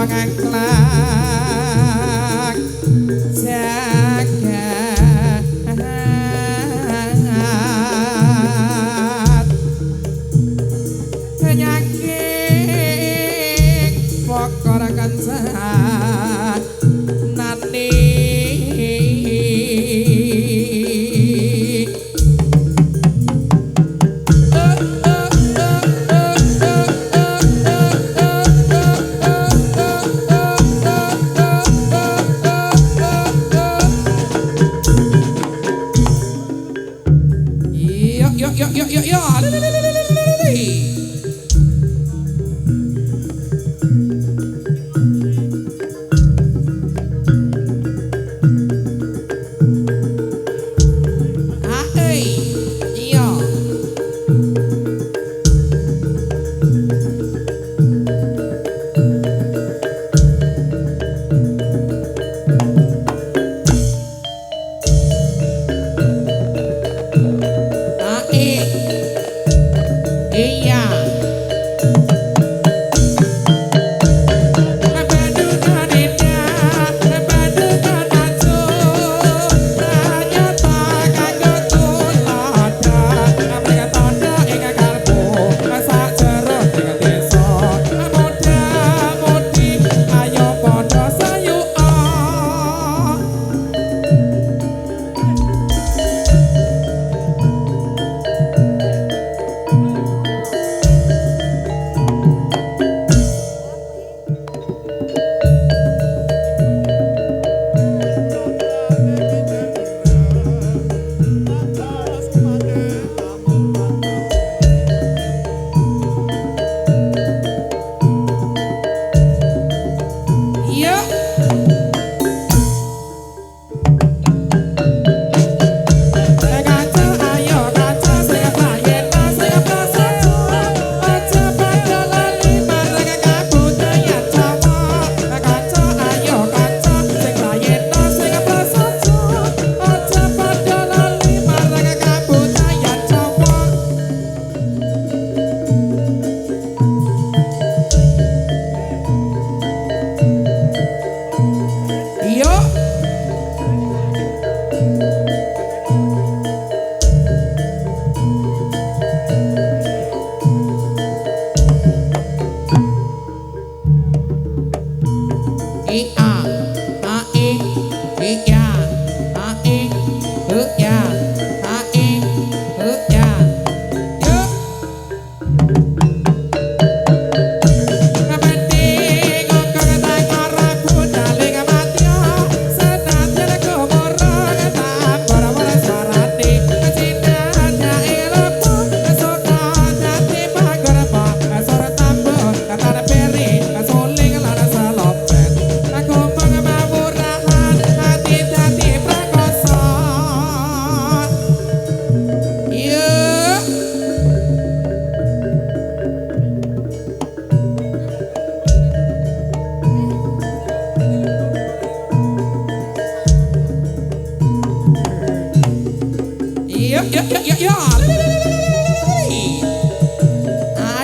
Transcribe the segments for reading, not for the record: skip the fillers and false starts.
ngangklak jagat penyakit pokor kansa nani yo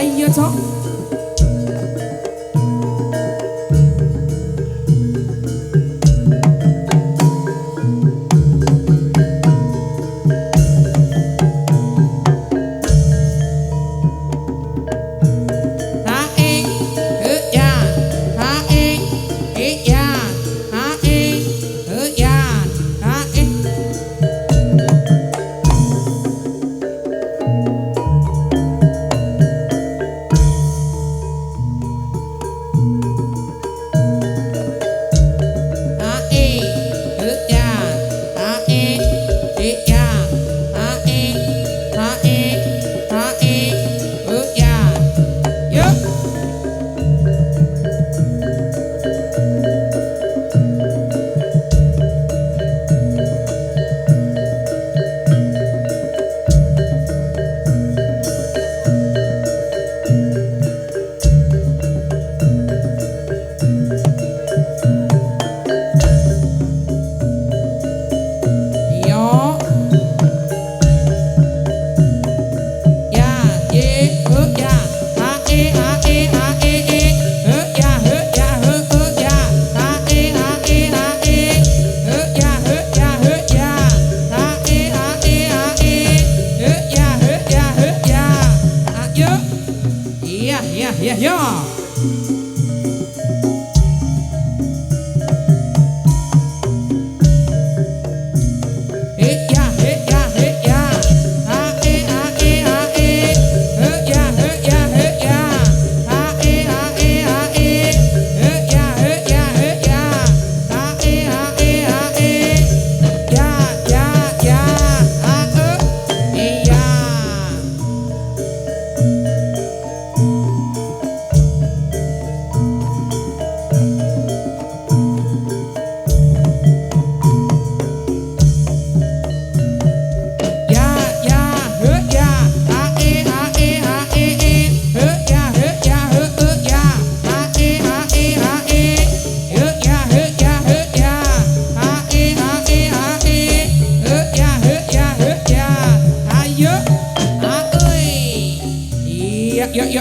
ayo cok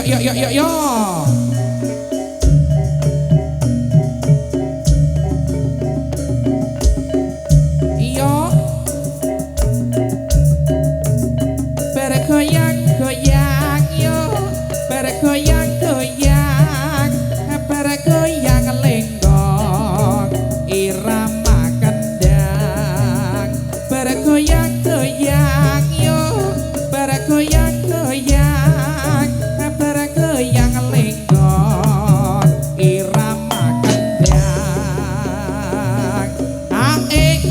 yo. Yo. Bergoyang-goyang yo. Bergoyang-goyang. Bergoyang lenggong irama kendang. Bergoyang-goyang yo. Bergoyang-goyang. Bergoyang lenggong irama kendang. Aik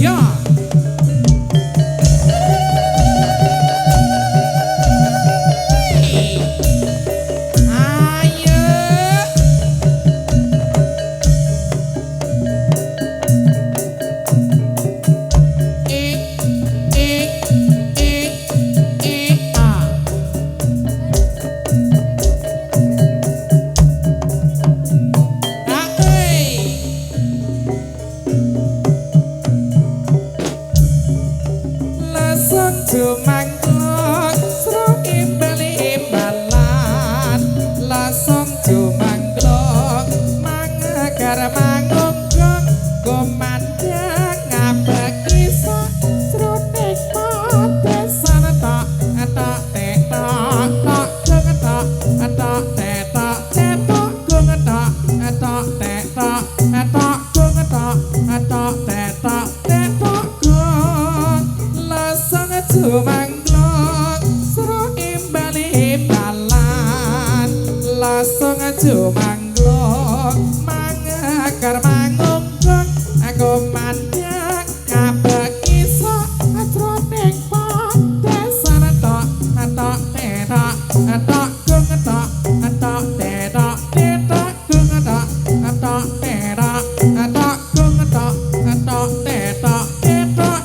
Yeah. Jumangklok sro imbali-imbalan lasong jumangklok mangagar mangunggong gomandang ngabekisa sruning padesan tok tok tetok tok gung tok tok tetok tetok gung tok tok tetok tok gung tok tok tetok tetok gung lasong jumangklok sro imbali-imbalan lasong jumangklok mangagar mangunggong gomandang ngabekisa jroning padesan tok tok tetok tok gung tok tok tetok tetok gung tok tok tetok tok gung tok tok tetok tetok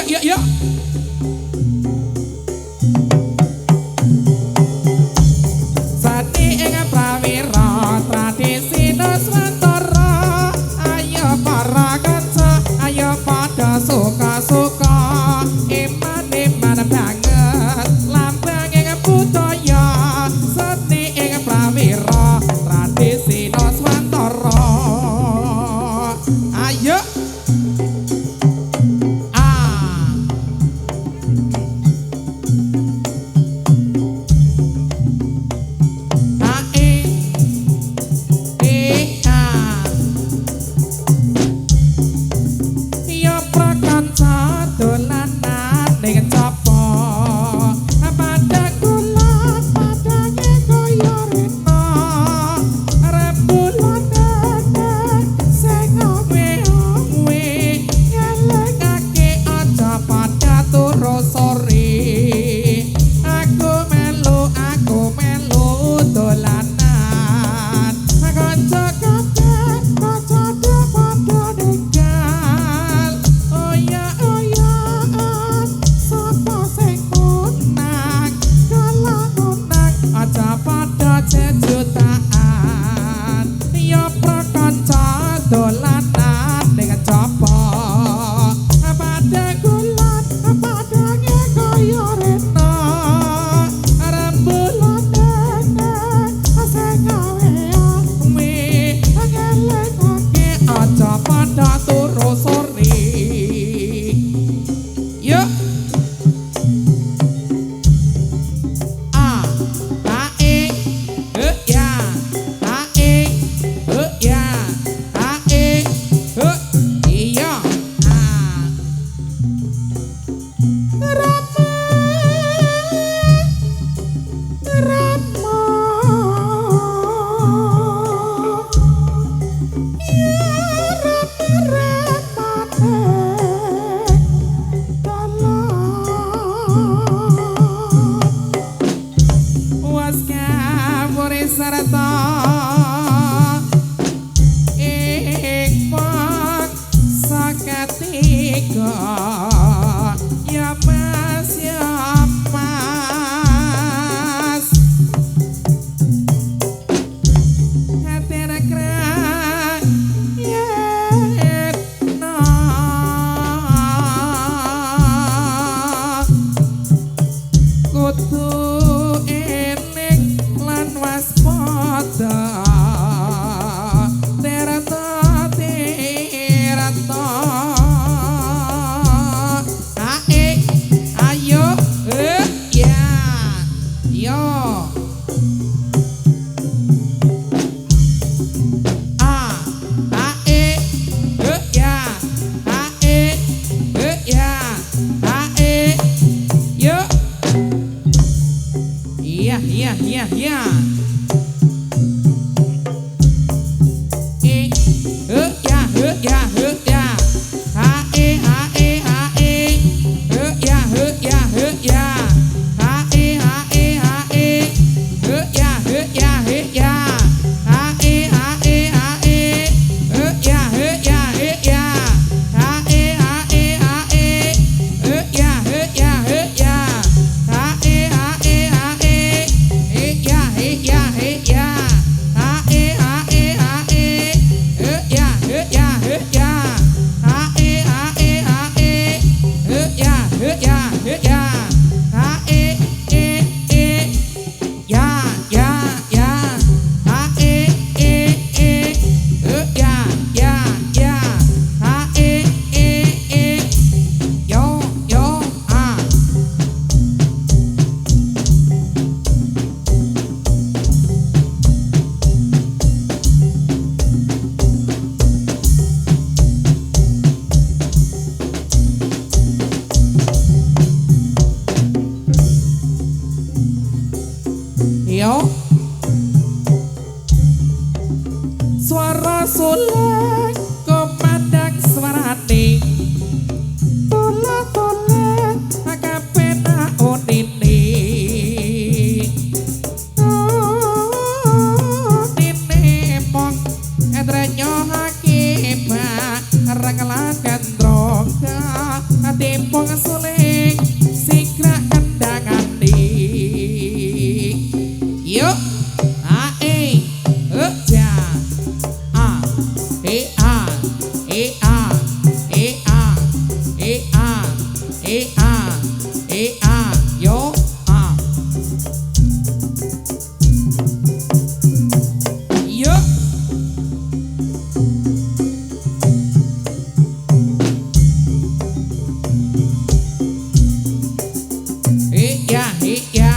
Yo. Yo. Sati ing prawira tradisi Nuswantara ayo para kanca ayo padha suka-suka iman-iman banget lambang ing budaya seni ing prawira tradisi Nuswantara ayo sejutaan yo prakanca dolanan dengan copo pada gulat padange kaya rena rembulan nenek sing gawe we ngelekake aja pada turu sore yo sarata ikmak sakatika ya mas hatera kran yetna kutu Yeah. Suara sulek komandang suarane tolak akapena onine nine mong edrenyo hakiba rangalakan droga timpong sulek sikra kendangane yuk yo yo ya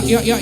yo. Yo.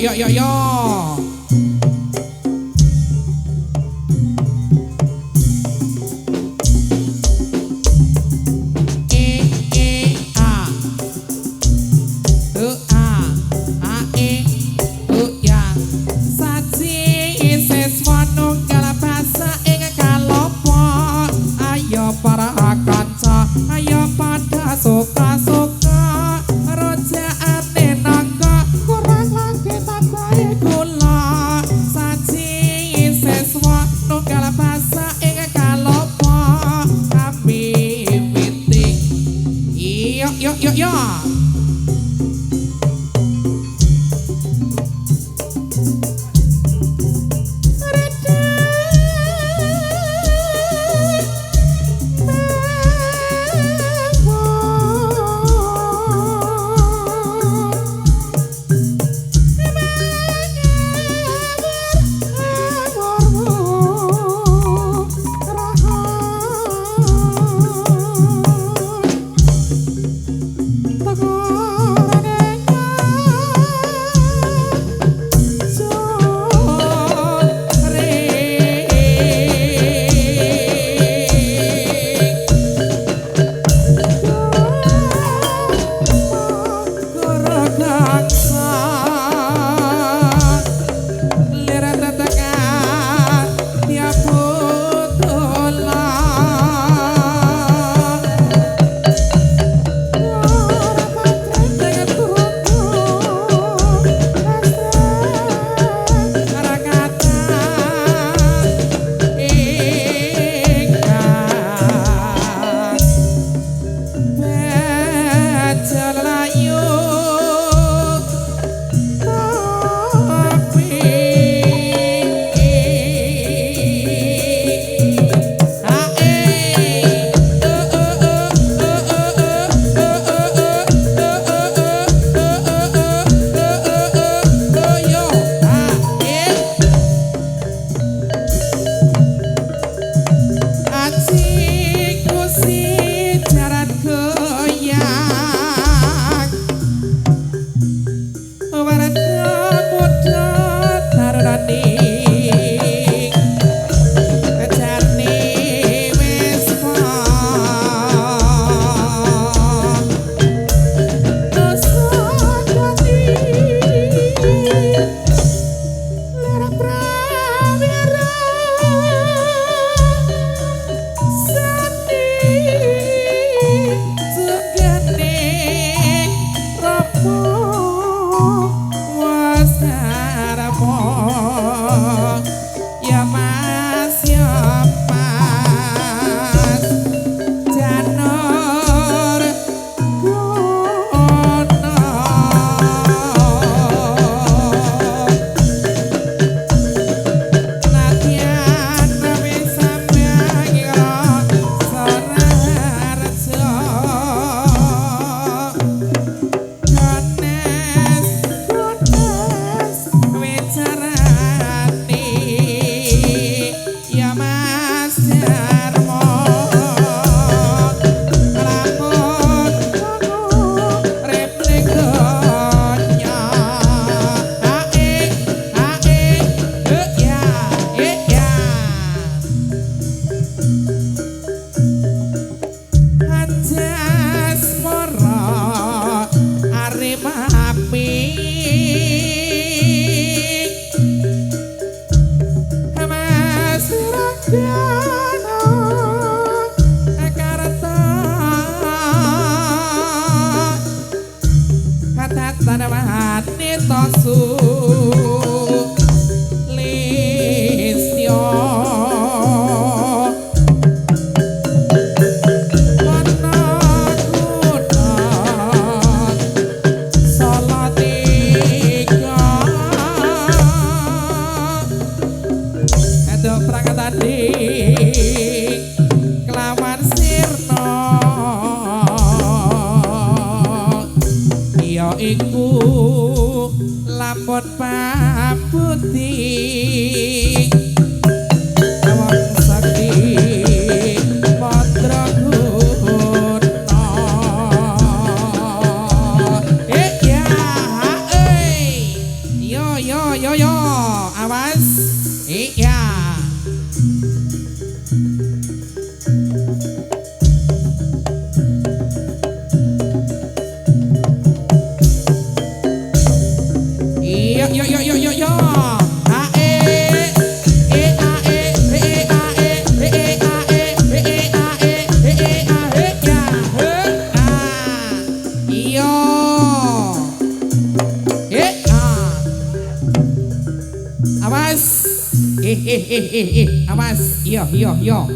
Awas, yo yo yo.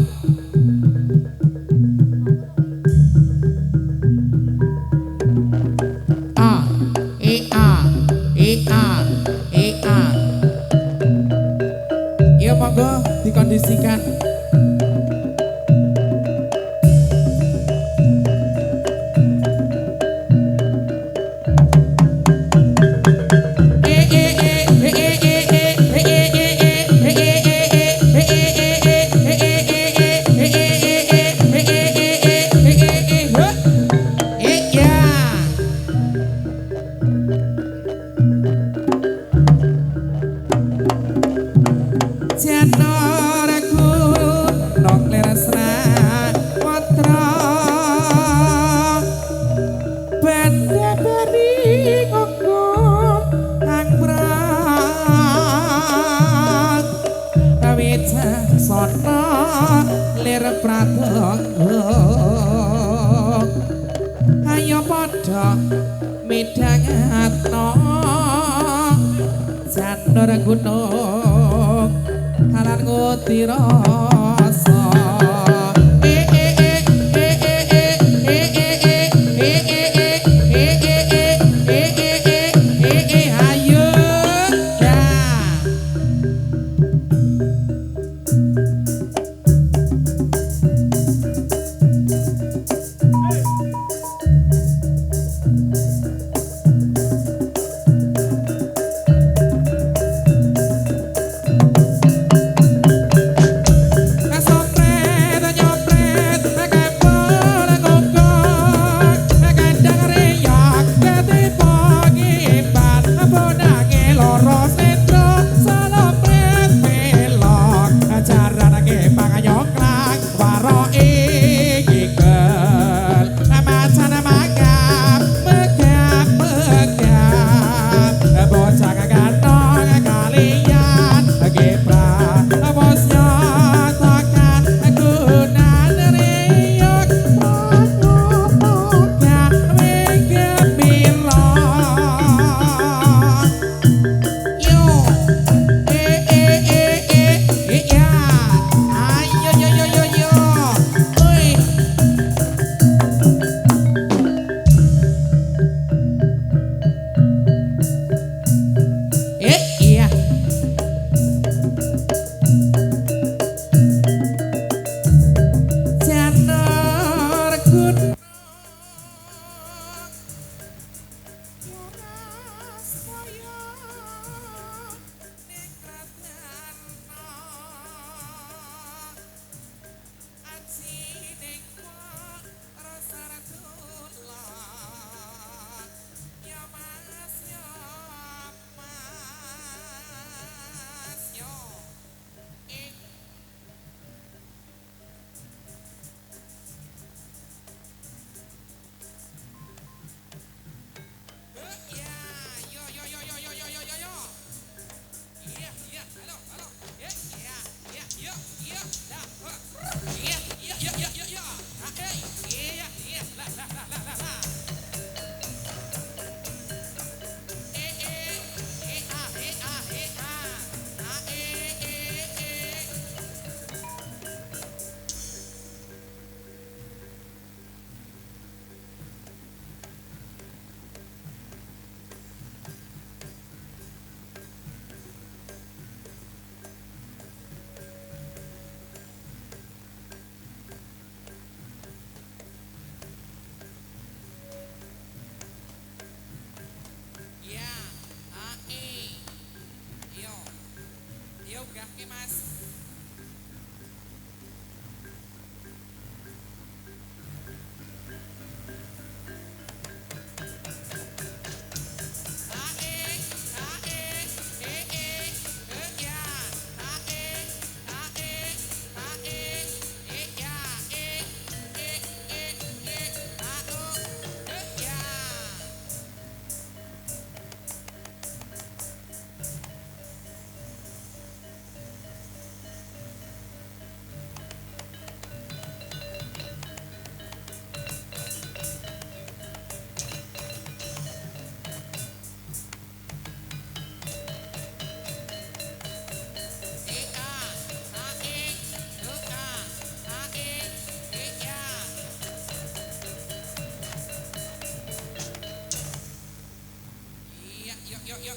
A, A, A, A. Yo monggo dikondisikan. Ayo padha midhangatno Jandor gunung halan ngutira rasa ayo ya Kasopre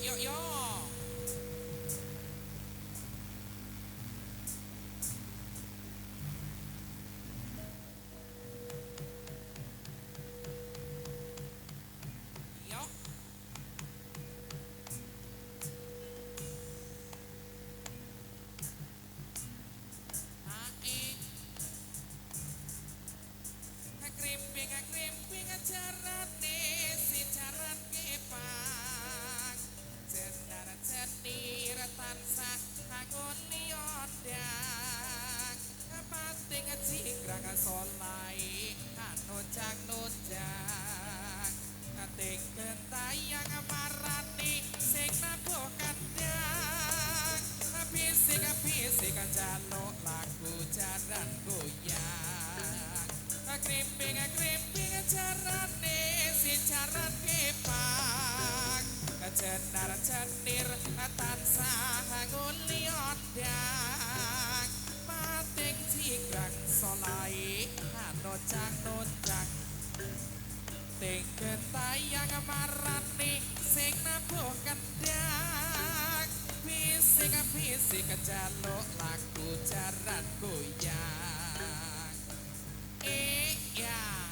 yo. Yo. Ae. Krimping jarane si jaran kepang jendaran jenir tansah angon liondang pating jinggrang solai nunjang ting gentayang marani sing nabuh kandang bisik jaluk lagu jaran goyang krimping jarane si jaran kepang jenar jenir tansah nguli ondang pating jinggrang solai nunjang ting gentayang marani sing nabuh kendang bisik jaluk lagu jaran goyang ya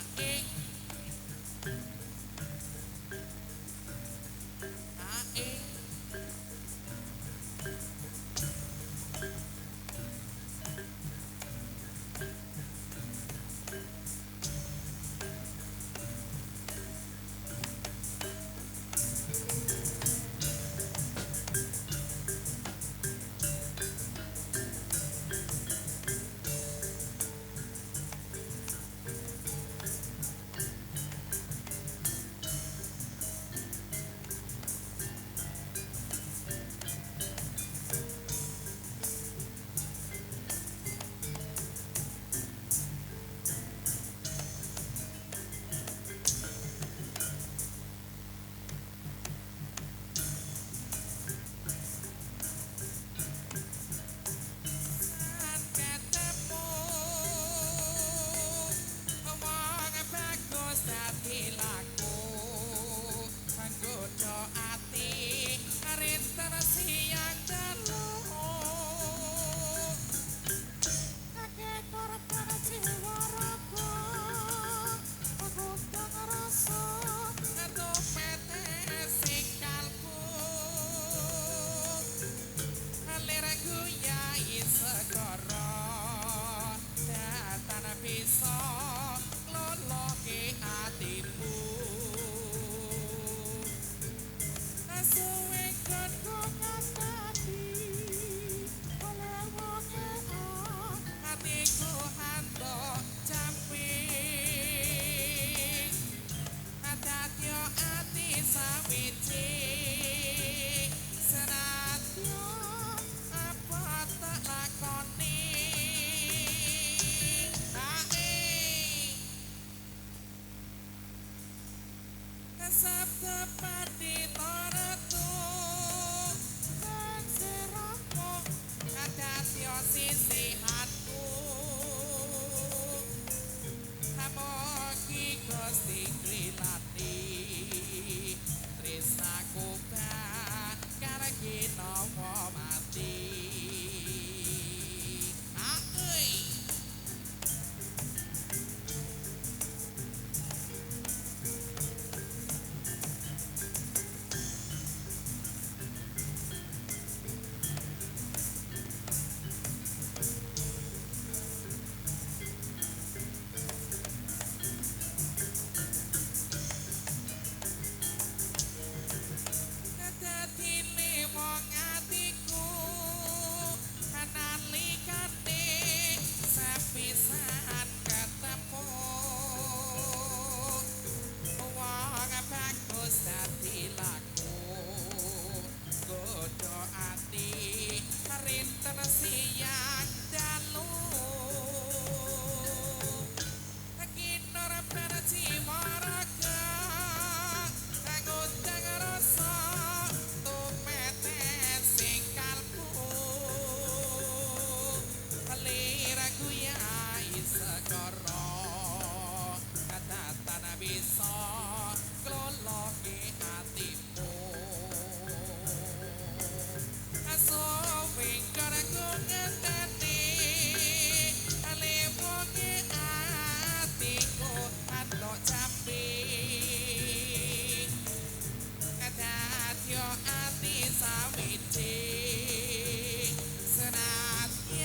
janji senadyan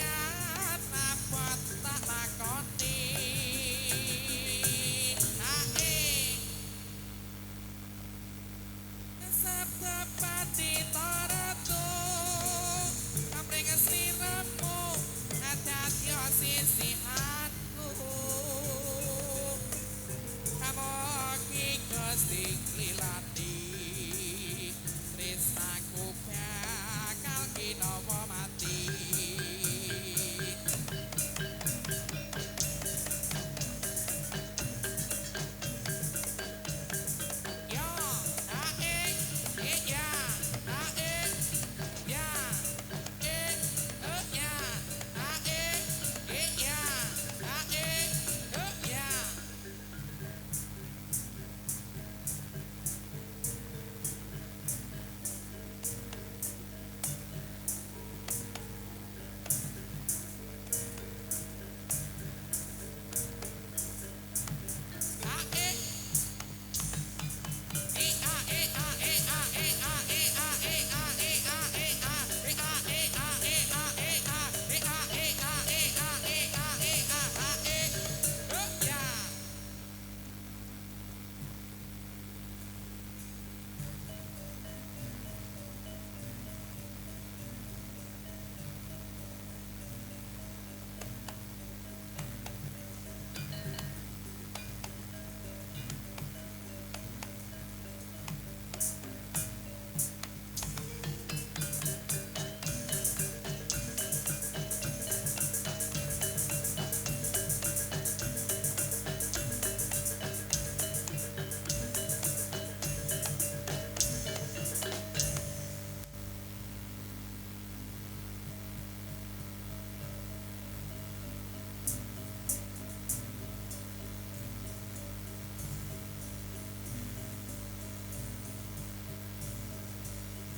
apa tak lakoni sabda pati toratu kamring sliramu adadya sisihanku kamogi Gusti lilati tresnaku bakal kinawa mati yo ae ya ae ya ya ae ya ae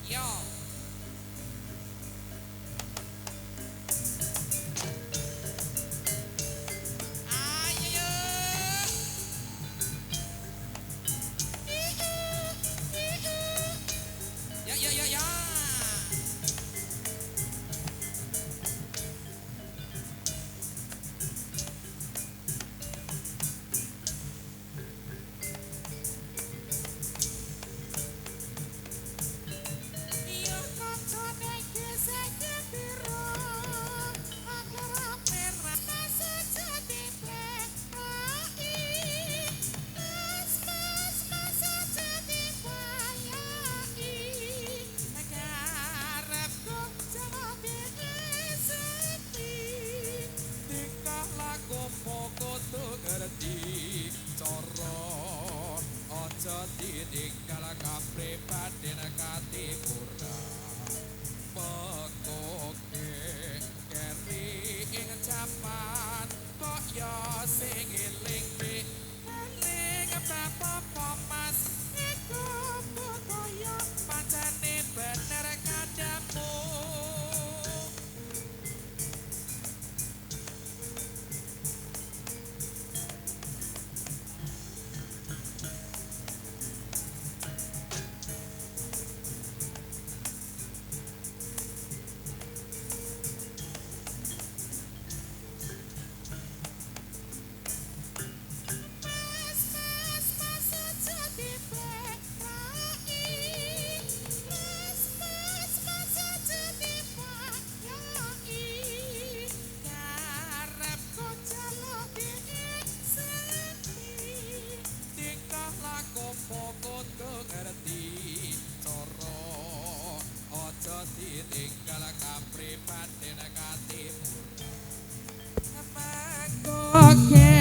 ya yo ayo ya yo kancane geseke piro agar merah sejati plai mas sejati bayai garapku jawab sepi tingkah lakumu kudu ngerti cara aja ditinggal kapribaden katipura pekoke keri ing japan kok ya sing eling eling apa mas iku kaya pancene bener kadamu ditinggal kapribaden katipura oke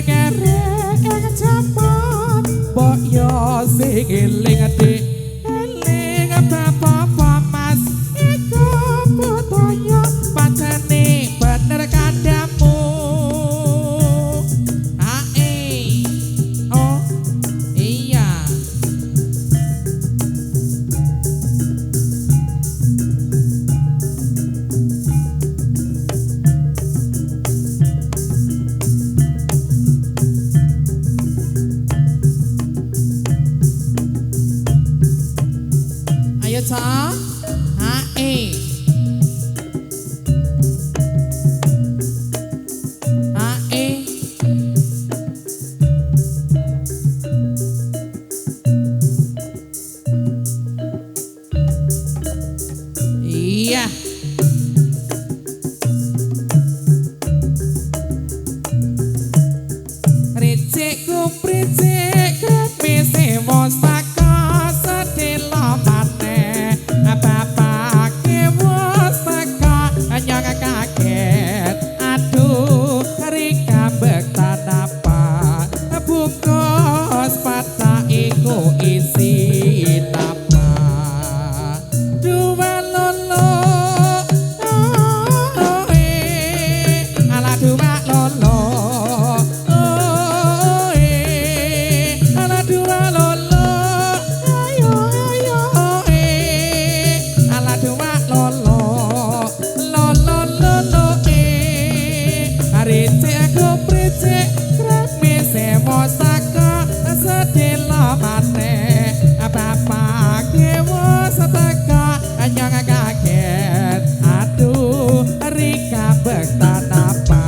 kere ing jaman mbok yo sing eling dik eling apa mas iku fotonya pancene bener kadamu oh iya Ayo Ca, iku isi napa dua lolo ala dua lolo ala dua lolo ayo ayo ala dua lolo lolo lolo arece aku prece krami semo saka sedelo mate apa kewo setaka anyang kaget aduh rika bektan apa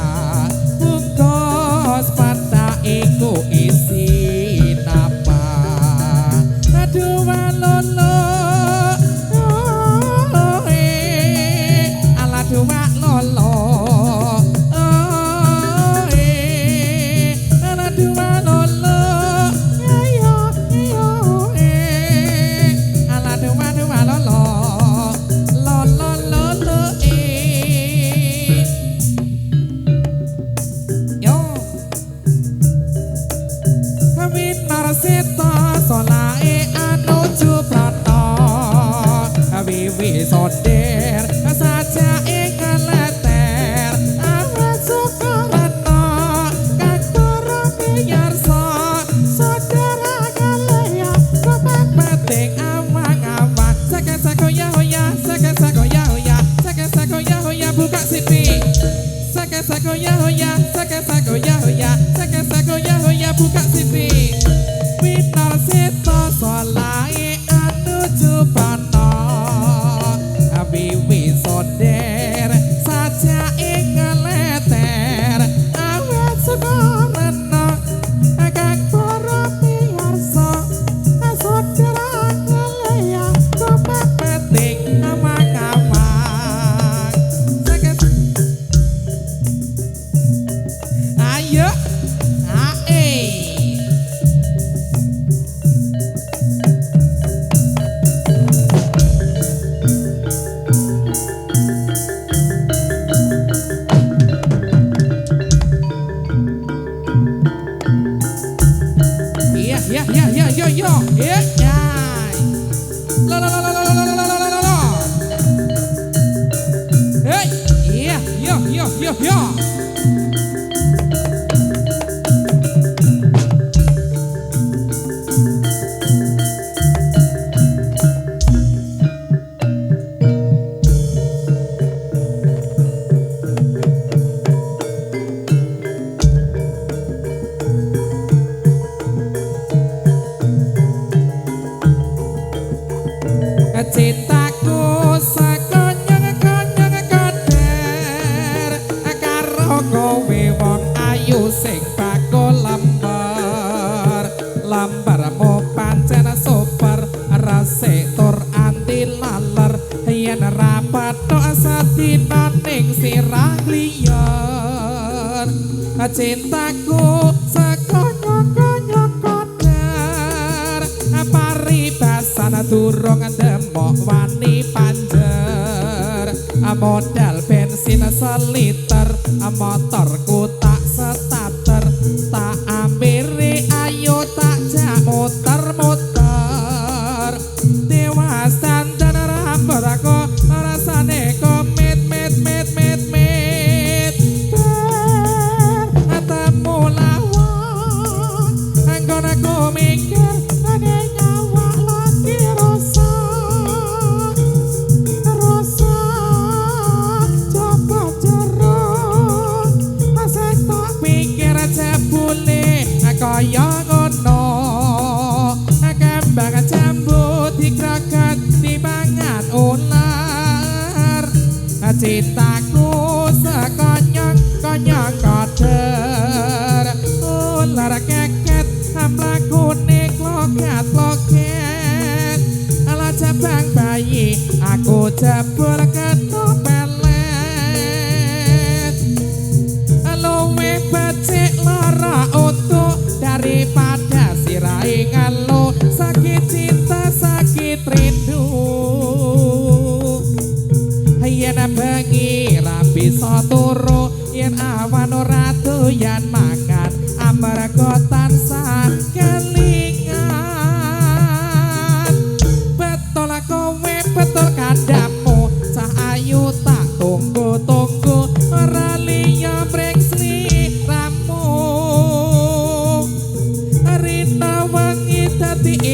bungkus pada iku isi napa aduh lolo ala dua lolo ala dua lolo ayo ayo ala dua lolo lolo lolo yo kawin narseta solae anuju prata wiwi sonder saja ing leter awet sukarana kakara piyarsa saudara kaleya bapak batik awang-awang saka-saka ya hoya saka-saka ya hoya saka-saka ya hoya buka sipi saka-saka ya hoya saka-saka ya hoya saka-saka ya hoya buka sipi winar seta solae anuju prana wiwi sonder saja ing leter awet sukarana kakang para piyarsa saudara kaleya bapak batik awang-awang ayo ae yo yo ya la la la la la la la la la la hey iya yo yo yo yo cintaku sakonyang-konyang kader karo kowe wong ayu sing bakul lembar mo pancen super rasik tur anti laler yen rapat tok sadina ning sirah liyan cintaku sakonyang-konyang kader paribasan durung demok wani panjer modal bensin seliter motorku tak starter tak ambire ayo tak jak muter-muter dewasa dan rambut aku rasane komit temu lawan anggon aku mikir ada nyawa lagi rasa coba jeruk asal tak pikir jebule kaya ngono kembang jambu dikragat dimangan ular cintaku sekonyong-konyong kader ular keket mlakune kloket ala jabang bayi aku jebul ketok pelet luwih becik lara utuh daripada sirai ngalo sakit cinta sakit rindu yen bengi ra bisa turu yen awan ora doyan mangan amarga tansah kelingan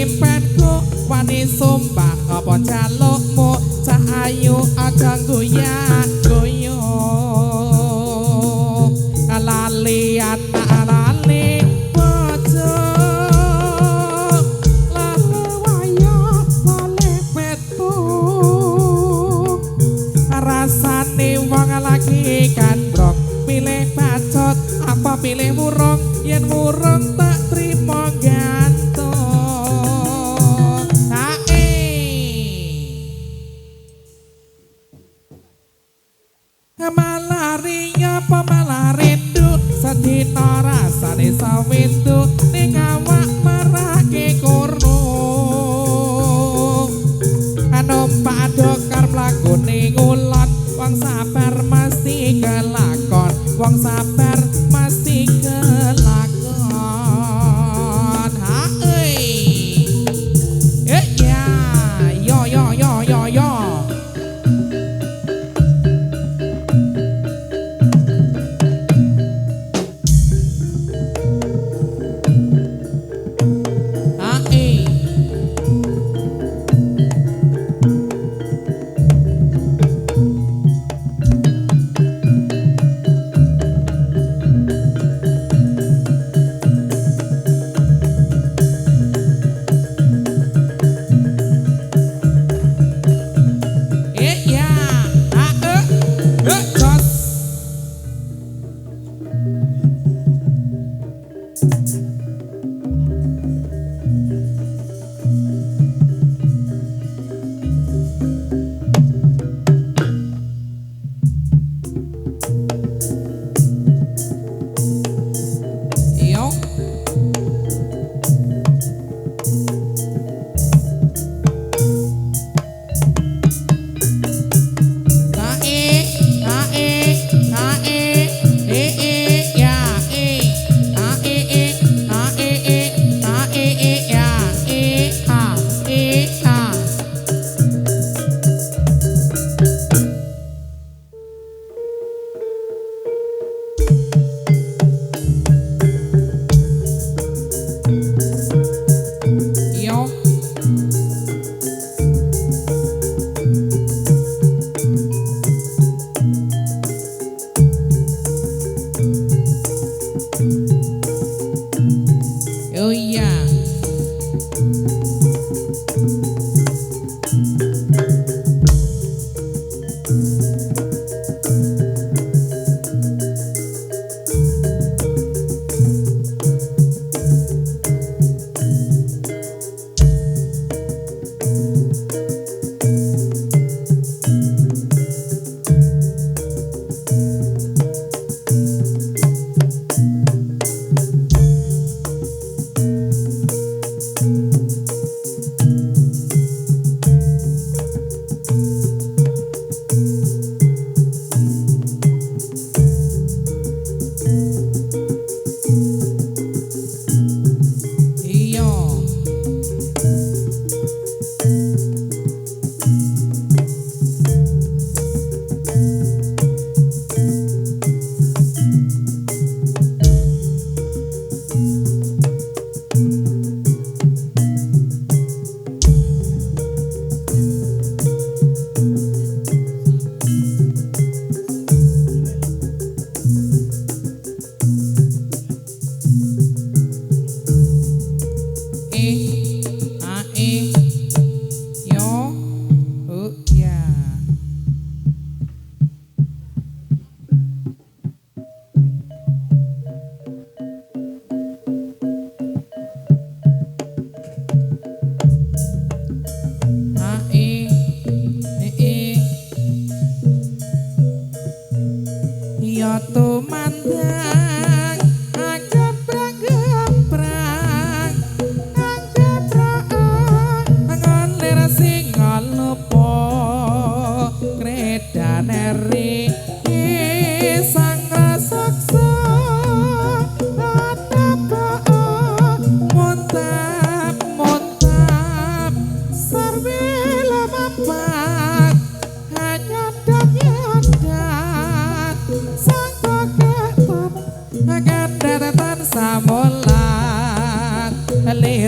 lipetku wani sumpah apa jalukmu cahayu aja goyang-goyang lalian lali bojo lali waya lali petu rasane wong lagi gandrong pilih bacot apa pilih murung yen murung tak trimo gantung malari apa malarindu sedina rasane sawindu ning awak marake kurung numpak dokar mlakune ngulon wong sabar mesti kelakon wong sabar mesti kelakon ha ya yo yo yo yo yo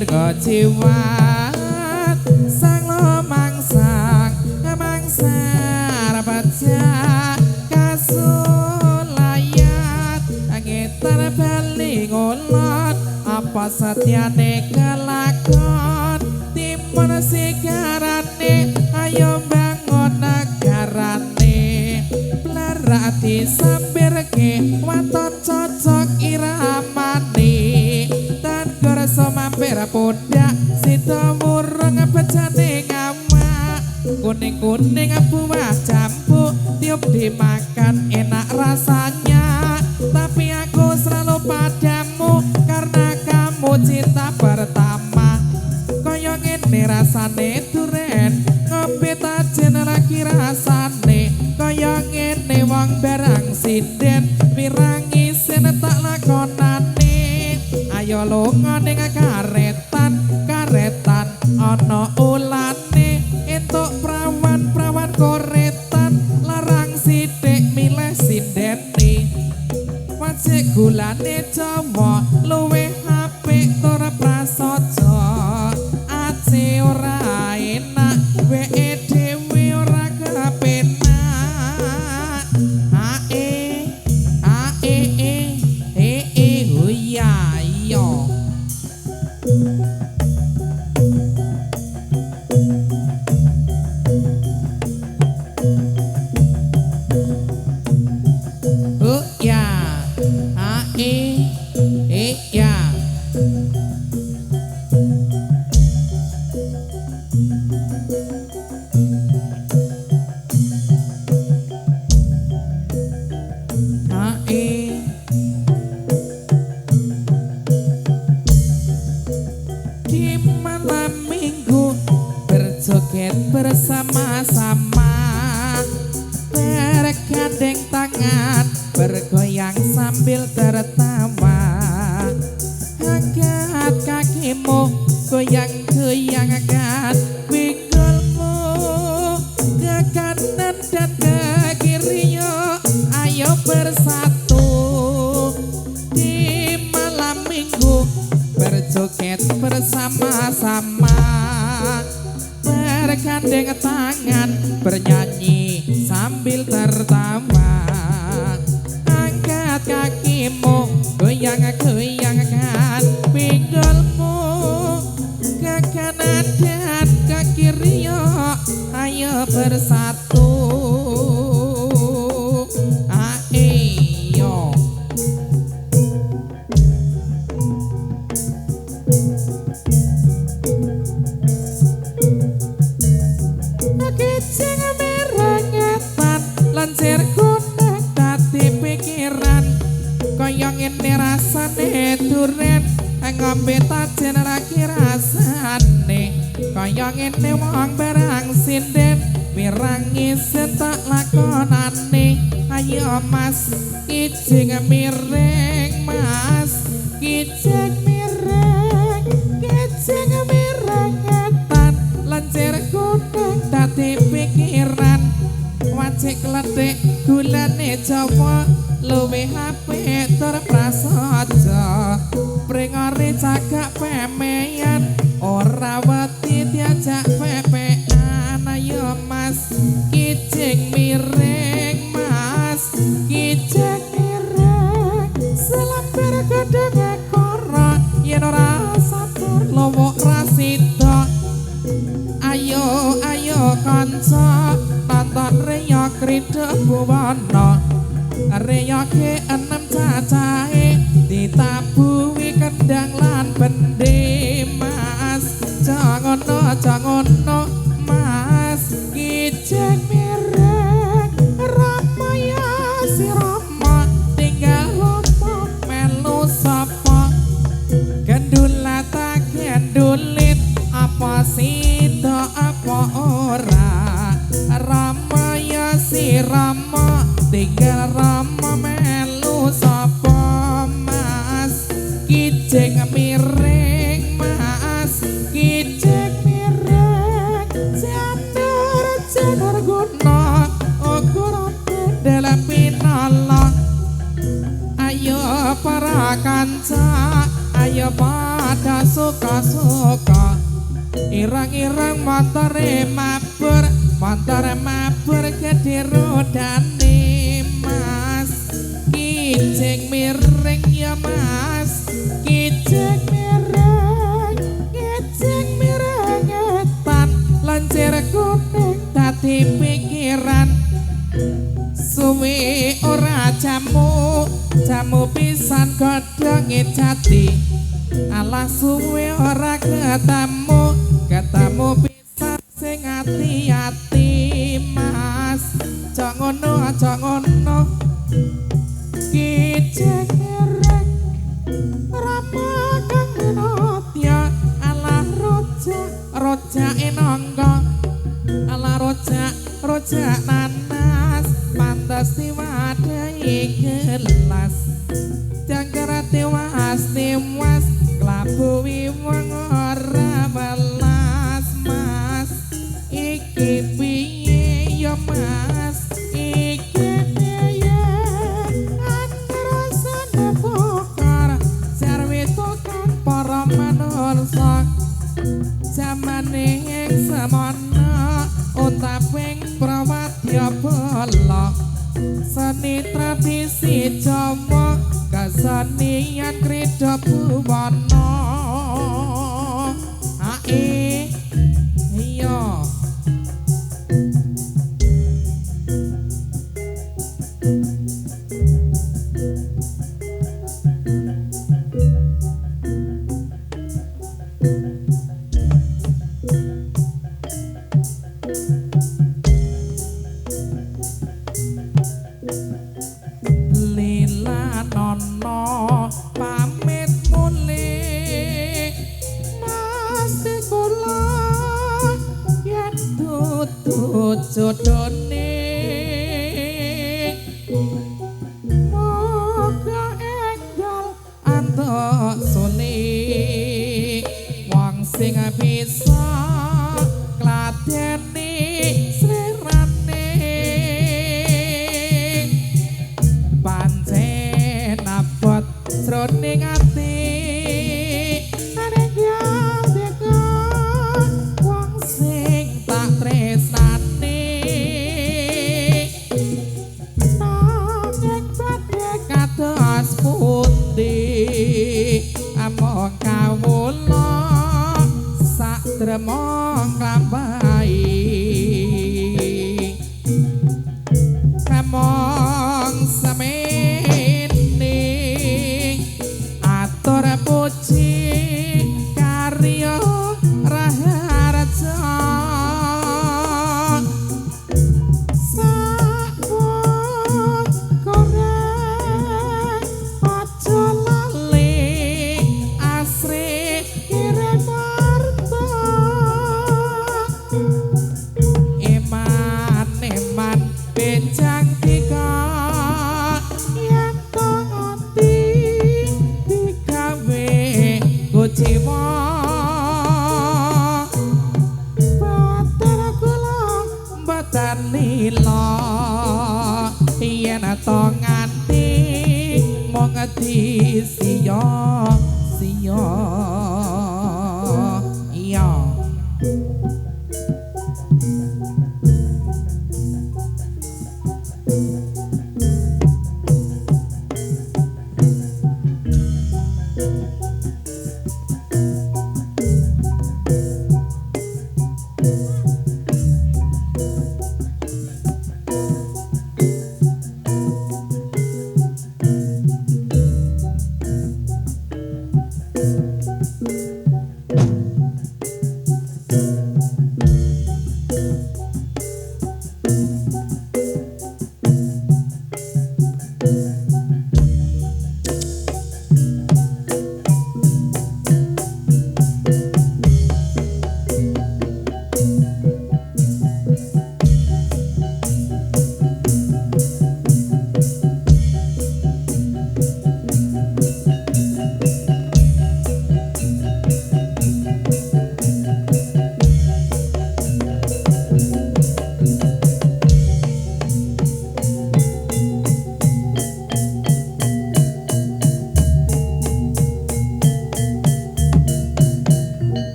dirga jiwat sang lo mangsang baca kasulayat ngitar bali ngolot apa satyane kelakon timun sigarane ayo bangun negarane blarati sampirke waton cocok iramane tan gorso mampir pundak sita murung bejane ngamak kuning-kuning buah jambu tiup dimakan enak rasanya tapi aku selalu padamu karena kamu cinta pertama kaya ngene rasane duren ngombe tajen lagi rasane kaya ngene wong barang sinden mirangi sen tak lakonane ayo lunga ning karetan ana ulane entuk prawan koretan larang sithik milih sindene wajik gulane Jawa luwih apik tur prasaja ace ora enak weke dhewe ora kepenak huya iya di malam minggu berjoget bersama-sama bergandeng tangan bergoyang sambil tertawa angkat kakimu goyang-goyang angkat pinggulmu ke kanan dan ke kiri yuk ayo bersatu di malam minggu berjoget bersama-sama bergandeng tangan bernyanyi sambil tertawa angkat kakimu goyang-goyangkan pinggulmu ke kanan dan ke kiri yuk ayo bersatu ayo kecing merengetan lancir kuning dadi pikiran kaya ngene rasane duren ngombe tajen lagi rasane kaya ngene wong barang sinden mirangi setak lakonane ayo mas kicing miring mas kicing miring mirengetan lancir kuning dadi pikiran wajik kletik gulane Jawa luwih apik tur prasaja pringore cagak pemeyan ora wedi diajak pepean ayo mas kicing miring mas kicing miring selampir gedhe kora yen ora sabar lowok rasida ayo kanca nonton Reya Krida Buwana Reya ke-6 cacahe ditabuhi kendang lan bendhe mas jangono mas kicing miring Rama ya si Rama tinggal lomo melu sapa gendula tak gendulit apa sida apa ora Rama ya si Rama tinggal Rama melu sapa mas kicing miring mas kicing miring janur guna ukuran dalam pinala ayo para kanca ayo pada suka-suka irang-irang motore mabur gede rodane mas kijing miring ya mas kijing miring etan lancir kuning dadi pikiran suwi ora jamu pisan godhonge jati alah suwi ora ketemu pisan sing ati-ati mas aja ngono kijing miring rama kang notya alah rojak enangga alah rojak nanas pantes diwadahi gelas jangkar tiwas kelabu wiwang ora belas mas iki piye ya mas iki piye angrasane pokar sarwi tukang para manungsa zamane ing samana utaping prawadya bala seni tradisi Jawa kasenian krida buwana ae iya jodone moga enggal antuk sulik wong sing bisa gladeni slirane pancen abot sroning ati wong sing tak tresnani among kawula sak dremong kambahi among semene atur puji karya raharja jiwa bater kula mboten lila yen to nganti mong disiya iya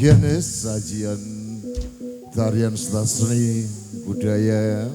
Demikian sajian tarian seni budaya